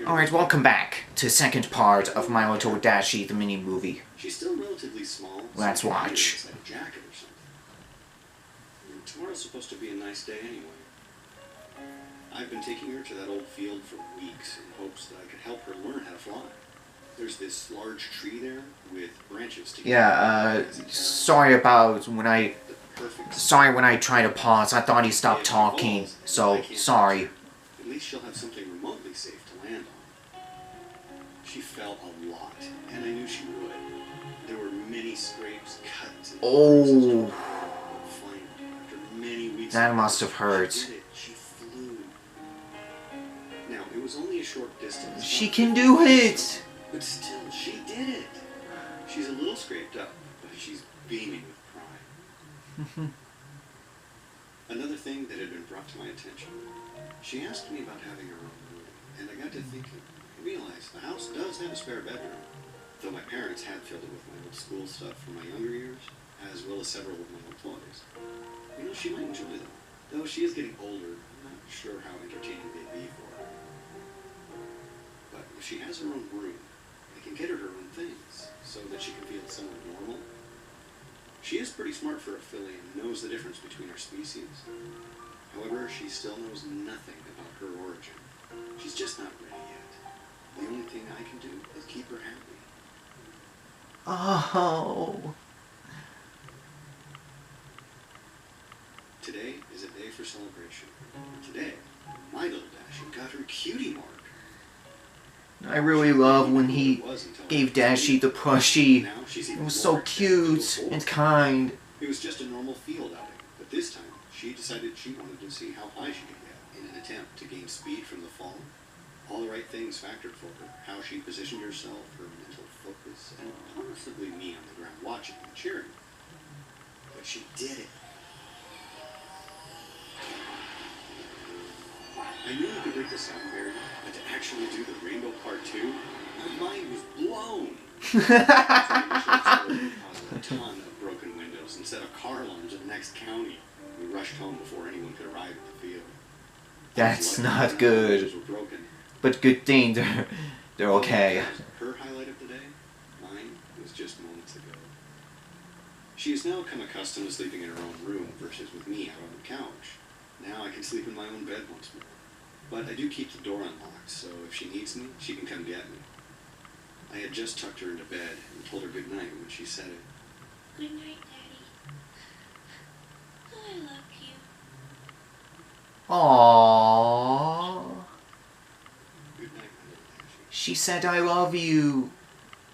Alright, welcome back to the second part of My Little Dashie, the mini-movie. She's still relatively small. Let's watch. Like a jacket or something. And tomorrow's supposed to be a nice day anyway. I've been taking her to that old field for weeks in hopes that I could help her learn how to fly. There's this large tree there with branches to sorry about when I... Sorry when I tried to pause. I thought he stopped talking, so sorry. At least she'll have something remotely safe to land on. She fell a lot, and I knew she would. There were many scrapes, cuts, and oh, after many weeks that must have hurt. She flew. Now, it was only a short distance. She can do it! But still, she did it. She's a little scraped up, but she's beaming with pride. Another thing that had been brought to my attention. She asked me about having her own room, and I got to thinking. I realized the house does have a spare bedroom, though my parents had filled it with my old school stuff from my younger years, as well as several of my old toys. You know, she might enjoy them. Though she is getting older, I'm not sure how entertaining they'd be for her. But if she has her own room, I can get her own things, so that she can feel somewhat normal. She is pretty smart for a filly and knows the difference between her species. However, she still knows nothing about her origin. She's just not ready yet. The only thing I can do is keep her happy. Oh. Today is a day for celebration. Today, My Little Dashie got her cutie mark. I really love when he gave Dashie the plushie. It was so cute and kind. It was just a normal field outing, but this time she decided she wanted to see how high she could get in an attempt to gain speed from the fall. All the right things factored for her, how she positioned herself, her mental focus, and possibly me on the ground watching and cheering. But she did it. I knew I could break the sound barrier, but to actually do the rainbow part 2, my mind was blown. A ton of broken windows and set up car alarms in the next county. We rushed home before anyone could arrive at the field. That's not good. But good thing they're okay. Her highlight of the day, mine was just moments ago. She has now become accustomed to sleeping in her own room versus with me out on the couch. Now I can sleep in my own bed once more. But I do keep the door unlocked, so if she needs me, she can come get me. I had just tucked her into bed and told her good night when she said it. Good night, Daddy. I love you. Aww. Good night, my little Dashie. She said I love you.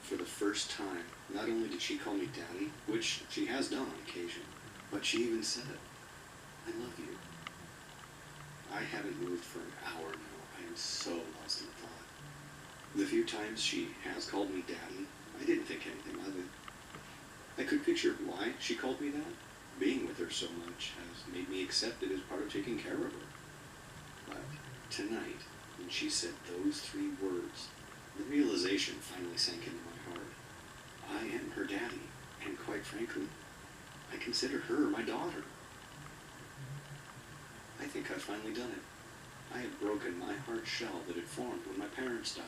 For the first time, not only did she call me Daddy, which she has done on occasion, but she even said it. I love you. I haven't moved for an hour now. I am so lost in thought. The few times she has called me Daddy, I didn't think anything of it. I could picture why she called me that. Being with her so much has made me accept it as part of taking care of her. But tonight, when she said those 3 words, the realization finally sank into my heart. I am her daddy, and quite frankly, I consider her my daughter. I think I've finally done it. I have broken my hard shell that had formed when my parents died.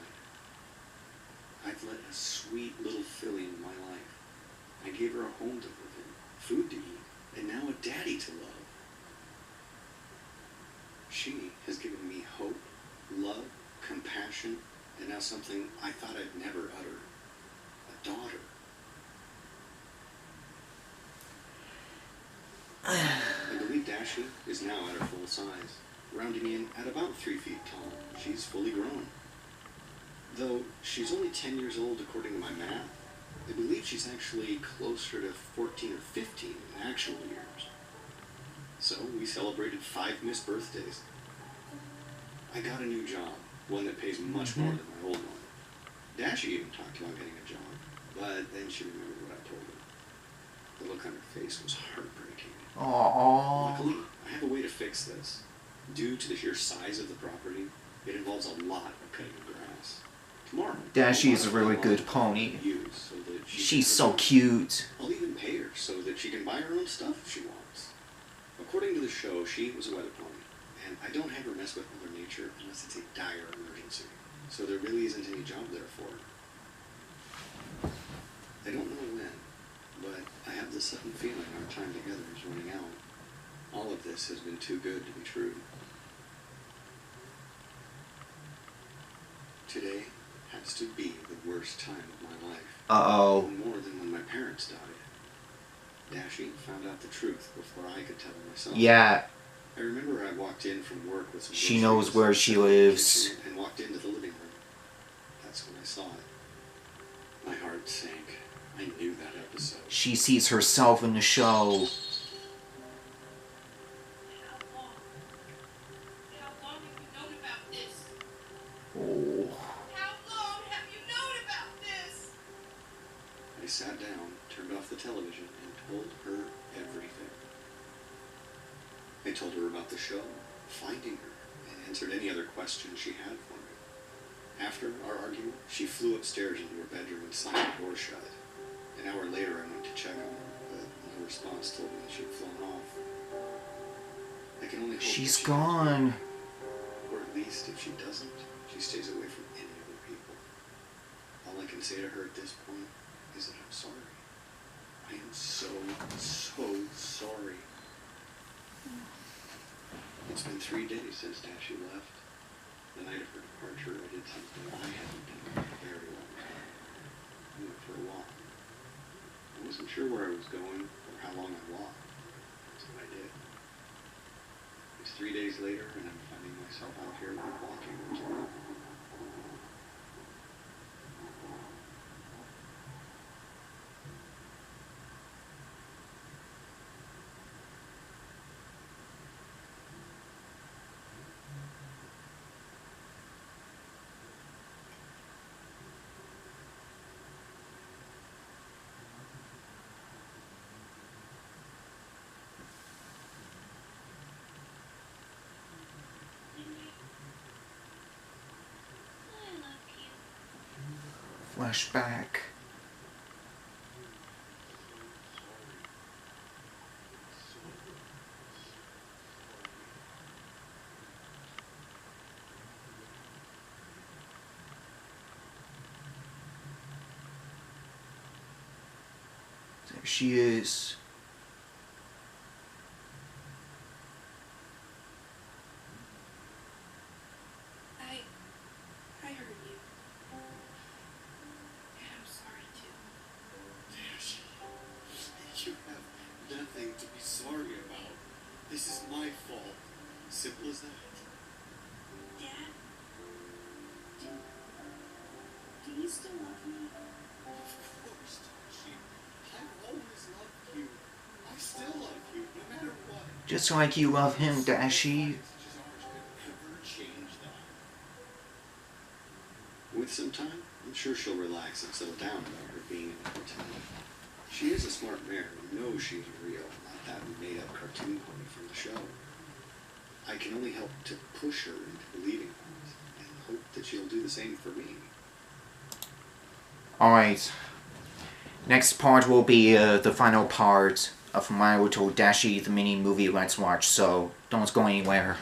I've let a sweet little filly into my life. I gave her a home to live in, food to eat, and now a daddy to love. She has given me hope, love, compassion, and now something I thought I'd never utter. A daughter. I believe Dashie is now at her full size, rounding in at about 3 feet tall. She's fully grown. Though she's only 10 years old according to my math, I believe she's actually closer to 14 or 15 in actual years. So we celebrated 5 missed birthdays. I got a new job, one that pays much more than my old one. Dashie even talked about getting a job, but then she remembered what I told her. The look on her face was heartbreaking. Aww. Luckily, I have a way to fix this. Due to the sheer size of the property, it involves a lot of cutting of grass. Tomorrow, Dashie is a really good pony. She's so cute. I'll even pay her so that she can buy her own stuff if she wants. According to the show, she was a weather pony, and I don't have her mess with Mother Nature unless it's a dire emergency. so there really isn't any job there for her. I don't know when, but I have the sudden feeling our time together is running out. All of this has been too good to be true. Today has to be the worst time of my life. Uh-oh. More than when my parents died. Dashie found out the truth before I could tell her myself. Yeah. I remember I walked in from work with some She knows where she lives. and walked into the living room. That's when I saw it. My heart sank. I knew that episode. She sees herself in the show. How long have you known about this? Oh. How long have you known about this? I sat down, turned off the television, and told her everything. I told her about the show, finding her, and answered any other questions she had for me. After our argument, she flew upstairs into her bedroom and slammed the door shut. An hour later, I went to check on her, but no response told me she'd flown off. I can only hope She's that she gone. Or at least, if she doesn't, she stays away from any other people. All I can say to her at this point is that I'm sorry. I am so sorry. It's been 3 days since Dashie left. The night of her departure, I did something I hadn't done in a very long time. I went for a walk. I wasn't sure where I was going or how long I walked. That's what I did. It's 3 days later, and I'm finding myself out here walking once more. I love you. Flashback. There she is. I heard you. And I'm sorry too. Dashie, you have nothing to be sorry about. This is my fault. Simple as that. Dad? Do you still love me? Of course, Dashie. I've always loved you. I still love you, no matter what. Just like you love him, Dashie. With some time, I'm sure she'll relax and settle down about her being in a cartoon. She is a smart mare and knows she's real, not that made-up cartoon pony from the show. I can only help to push her into believing that and hope that she'll do the same for me. Alright. Next part will be the final part of My Little Dashie, the mini movie Let's Watch, so don't go anywhere.